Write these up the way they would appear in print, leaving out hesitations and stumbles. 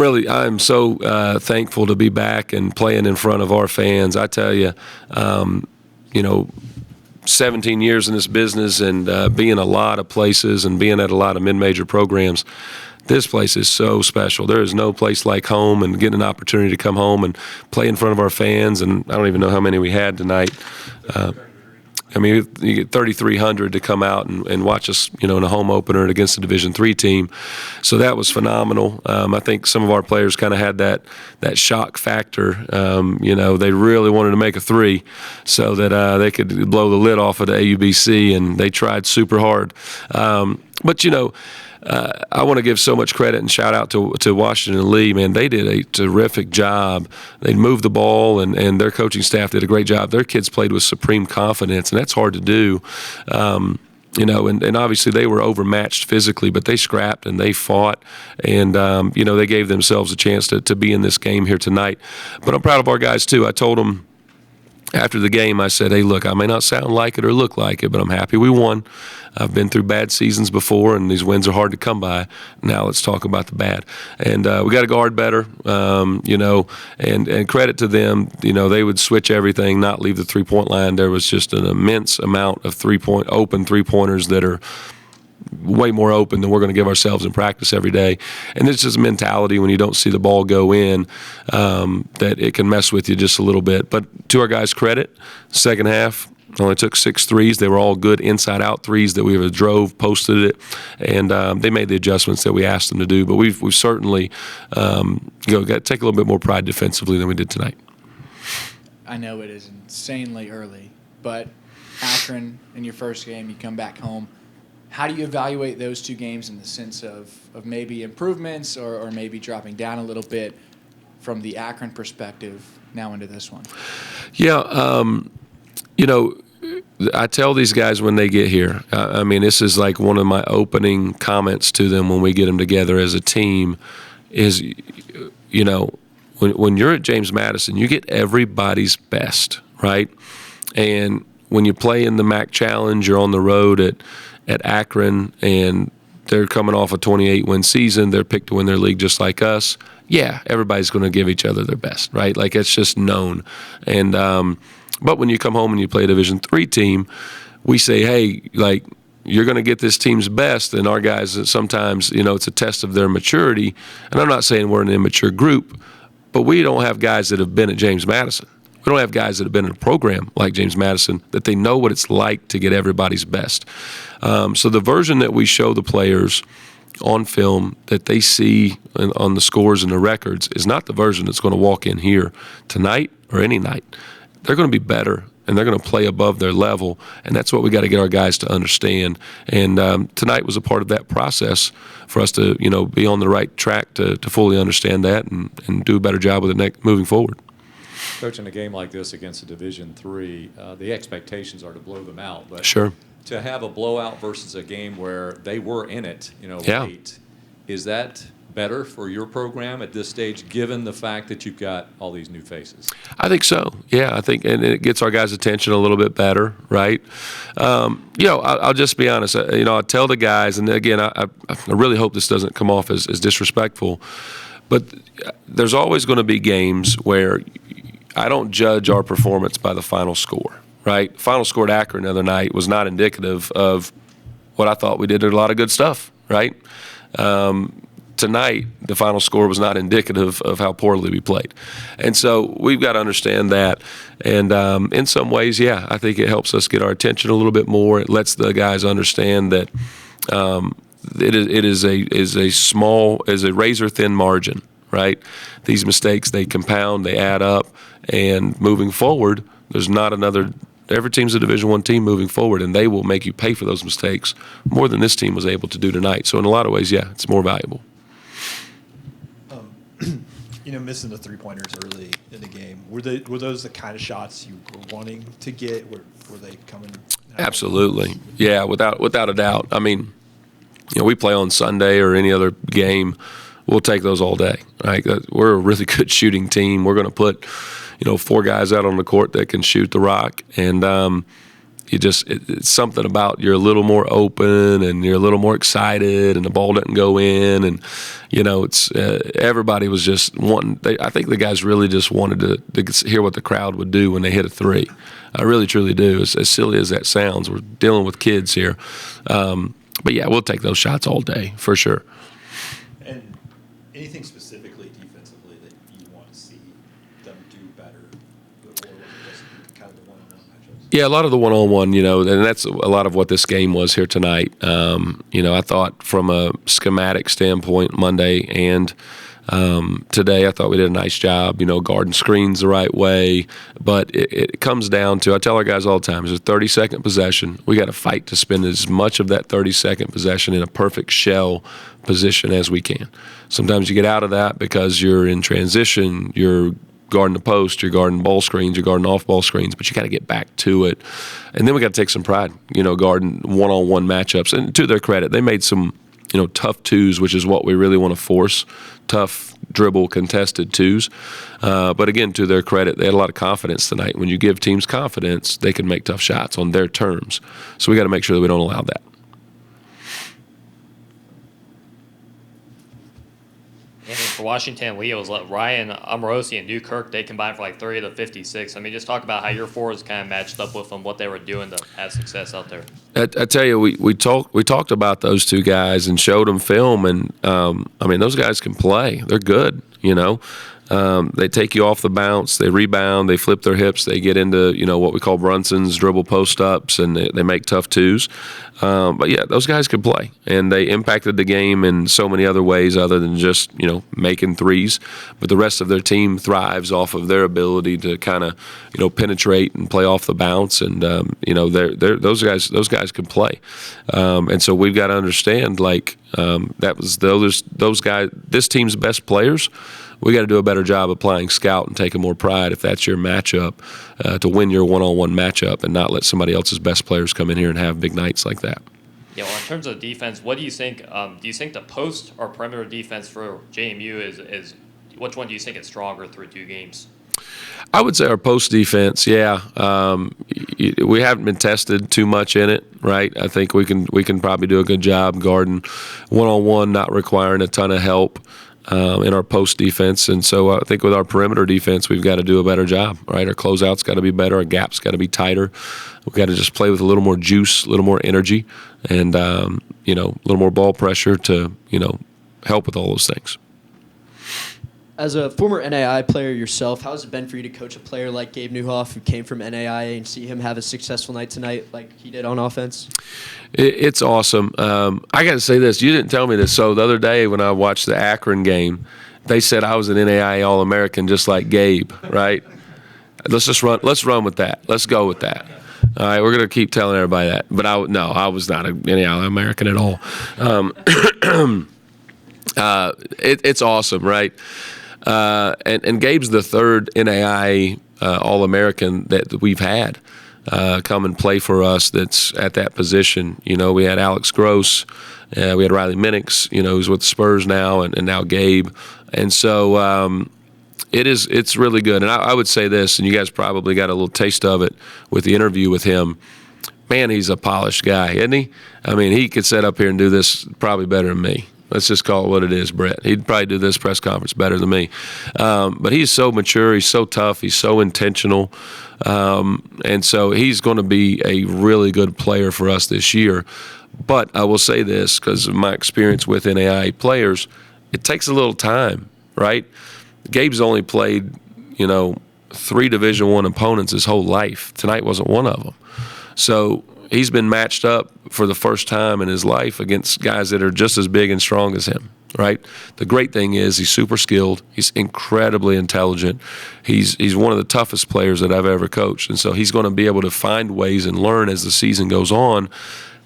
I'm so thankful to be back and playing in front of our fans. I tell you, 17 years in this business and being a lot of places and being at a lot of mid-major programs, this place is so special. There is no place like home, and getting an opportunity to come home and play in front of our fans, and I don't even know how many we had tonight. You get 3,300 to come out and watch us, in a home opener against a Division III team. So that was phenomenal. I think some of our players kind of had that shock factor. They really wanted to make a three so that they could blow the lid off of the AUBC, and they tried super hard. I want to give so much credit and shout out to Washington and Lee. Man, they did a terrific job. They moved the ball, and their coaching staff did a great job. Their kids played with supreme confidence, and that's hard to do. And obviously they were overmatched physically, but they scrapped and they fought, and they gave themselves a chance to be in this game here tonight. But I'm proud of our guys too. I told them after the game, I said, hey, look, I may not sound like it or look like it, but I'm happy we won. I've been through bad seasons before, and these wins are hard to come by. Now let's talk about the bad. And we got to guard better, and credit to them. They would switch everything, not leave the three-point line. There was just an immense amount of open three-pointers that are way more open than we're going to give ourselves in practice every day. And it's just a mentality when you don't see the ball go in, that it can mess with you just a little bit. But to our guys' credit, second half, only took 6 threes. They were all good inside-out threes that we drove, posted it, and they made the adjustments that we asked them to do. But we've certainly got to take a little bit more pride defensively than we did tonight. I know it is insanely early, but Akron, in your first game, you come back home. How do you evaluate those 2 games in the sense of maybe improvements or maybe dropping down a little bit from the Akron perspective now into this one? Yeah, I tell these guys when they get here, this is like one of my opening comments to them when we get them together as a team is, when you're at James Madison, you get everybody's best, right? And when you play in the MAC Challenge, you're on the road at Akron, and they're coming off a 28-win season. They're picked to win their league just like us. Yeah, everybody's going to give each other their best, right? Like, it's just known. And but when you come home and you play a Division III team, we say, hey, like, you're going to get this team's best. And our guys, sometimes, it's a test of their maturity. And I'm not saying we're an immature group, but we don't have guys that have been at James Madison. We don't have guys that have been in a program like James Madison that they know what it's like to get everybody's best. So the version that we show the players on film that they see on the scores and the records is not the version that's going to walk in here tonight or any night. They're going to be better, and they're going to play above their level, and that's what we got to get our guys to understand. And tonight was a part of that process for us to, be on the right track to fully understand that and do a better job with it moving forward. Coach, in a game like this against a Division III, the expectations are to blow them out. But sure. To have a blowout versus a game where they were in it, yeah. late, is that better for your program at this stage, given the fact that you've got all these new faces? I think so. Yeah, I think, and it gets our guys' attention a little bit better, right? I'll just be honest. I tell the guys, and again, I really hope this doesn't come off as disrespectful, but there's always going to be games where I don't judge our performance by the final score, right? Final score at Akron the other night was not indicative of what I thought we did a lot of good stuff, right? Tonight, the final score was not indicative of how poorly we played. And so we've got to understand that. And in some ways, yeah, I think it helps us get our attention a little bit more. It lets the guys understand that it is a razor-thin margin, right? These mistakes, they compound, they add up, and moving forward, there's not another – every team's a Division I team moving forward, and they will make you pay for those mistakes more than this team was able to do tonight. So in a lot of ways, yeah, it's more valuable. Missing the three-pointers early in the game, were those the kind of shots you were wanting to get? Were they coming? Absolutely. Yeah, without a doubt. We play on Sunday or any other game, we'll take those all day. Right? We're a really good shooting team. We're going to put, 4 guys out on the court that can shoot the rock, and it's something about you're a little more open and you're a little more excited, and the ball doesn't go in, and it's everybody was just wanting. I think the guys really just wanted to hear what the crowd would do when they hit a three. I really truly do. As silly as that sounds, we're dealing with kids here, but yeah, we'll take those shots all day for sure. And anything specifically defensively that you want to see them do better, or was it just kind of the one-on-one matchups? Yeah, a lot of the one-on-one, and that's a lot of what this game was here tonight. I thought from a schematic standpoint, Monday and today, I thought we did a nice job, guarding screens the right way. But it comes down to, I tell our guys all the time, it's a 30-second possession. We got to fight to spend as much of that 30-second possession in a perfect shell position as we can. Sometimes you get out of that because you're in transition, you're guarding the post, you're guarding ball screens, you're guarding off-ball screens, but you got to get back to it. And then we got to take some pride, guarding one-on-one matchups. And to their credit, they made some, tough twos, which is what we really want to force, tough dribble contested twos. But again, to their credit, they had a lot of confidence tonight. When you give teams confidence, they can make tough shots on their terms. So we got to make sure that we don't allow that. And for Washington, Leo's Ryan Amorosi and Newkirk, they combined for like 30 of the 56. I mean, just talk about how your forwards kind of matched up with them, what they were doing to have success out there. I tell you, we talked about those two guys and showed them film, and those guys can play. They're good, They take you off the bounce, they rebound, they flip their hips, they get into what we call Brunson's dribble post ups, and they make tough twos. But yeah, those guys can play, and they impacted the game in so many other ways other than just making threes. But the rest of their team thrives off of their ability to kind of penetrate and play off the bounce, and those guys can play. And so we've got to understand that was those guys, this team's best players. We got to do a better job of playing scout and taking more pride if that's your matchup to win your one-on-one matchup, and not let somebody else's best players come in here and have big nights like that. Yeah, well, in terms of defense, what do you think? Do you think the post or perimeter defense for JMU is which one do you think is stronger through two games? I would say our post defense, yeah. We haven't been tested too much in it, right? I think we can probably do a good job guarding one-on-one, not requiring a ton of help in our post defense. And so I think with our perimeter defense, we've got to do a better job, right? Our closeout's got to be better. Our gap's got to be tighter. We've got to just play with a little more juice, a little more energy, and, a little more ball pressure to, help with all those things. As a former NAI player yourself, how has it been for you to coach a player like Gabe Newhoff, who came from NAIA, and see him have a successful night tonight like he did on offense? It's awesome. I got to say this. You didn't tell me this. So the other day when I watched the Akron game, they said I was an NAIA All-American just like Gabe, right? Let's run with that. Let's go with that. All right, we're going to keep telling everybody that. But I was not an NAIA All-American at all. It's awesome, right? And Gabe's the third NAIA All-American that we've had come and play for us that's at that position. We had Alex Gross, we had Riley Minix, who's with the Spurs now, and now Gabe. And so it's really good. And I would say this, and you guys probably got a little taste of it with the interview with him. Man, he's a polished guy, isn't he? I mean, he could sit up here and do this probably better than me. Let's just call it what it is, Brett. He'd probably do this press conference better than me. But he's so mature. He's so tough. He's so intentional. And so he's going to be a really good player for us this year. But I will say this, because of my experience with NAIA players, it takes a little time, right? Gabe's only played, 3 Division I opponents his whole life. Tonight wasn't one of them. So he's been matched up for the first time in his life against guys that are just as big and strong as him, right? The great thing is he's super skilled. He's incredibly intelligent. He's one of the toughest players that I've ever coached. And so he's going to be able to find ways and learn as the season goes on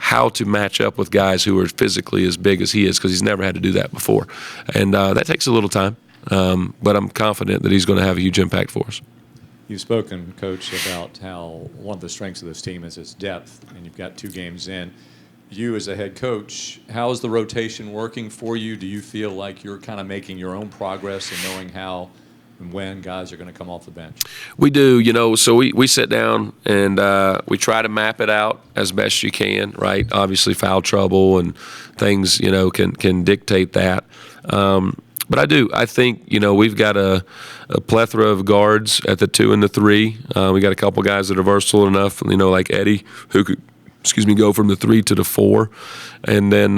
how to match up with guys who are physically as big as he is, because he's never had to do that before. And that takes a little time, but I'm confident that he's going to have a huge impact for us. You've spoken, Coach, about how one of the strengths of this team is its depth, and you've got 2 games in. You, as a head coach, how is the rotation working for you? Do you feel like you're kind of making your own progress and knowing how and when guys are going to come off the bench? We do, so we sit down and we try to map it out as best you can, right? Obviously foul trouble and things, can dictate that. But I think, we've got a plethora of guards at the 2 and the 3. We got a couple guys that are versatile enough, like Eddie, who could, go from the 3 to the 4. And then,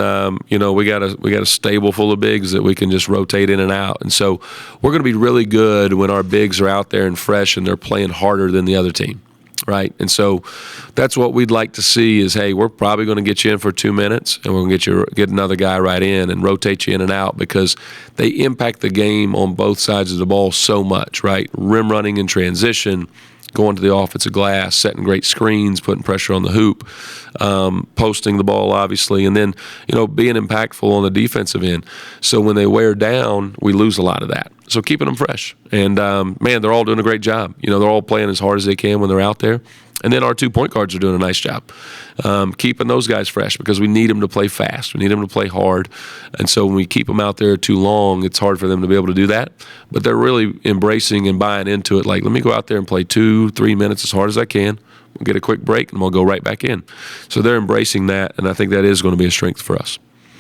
we got a stable full of bigs that we can just rotate in and out. And so we're going to be really good when our bigs are out there and fresh and they're playing harder than the other team. Right. And so that's what we'd like to see is, hey, we're probably going to get you in for 2 minutes and we're going to get another guy right in and rotate you in and out because they impact the game on both sides of the ball so much, right? Rim running in transition, going to the offensive glass, setting great screens, putting pressure on the hoop, posting the ball, obviously, and then, being impactful on the defensive end. So when they wear down, we lose a lot of that. So keeping them fresh. And, man, they're all doing a great job. They're all playing as hard as they can when they're out there. And then our 2 point guards are doing a nice job keeping those guys fresh because we need them to play fast. We need them to play hard. And so when we keep them out there too long, it's hard for them to be able to do that. But they're really embracing and buying into it. Like, let me go out there and play 2-3 minutes as hard as I can. We'll get a quick break, and we'll go right back in. So they're embracing that, and I think that is going to be a strength for us.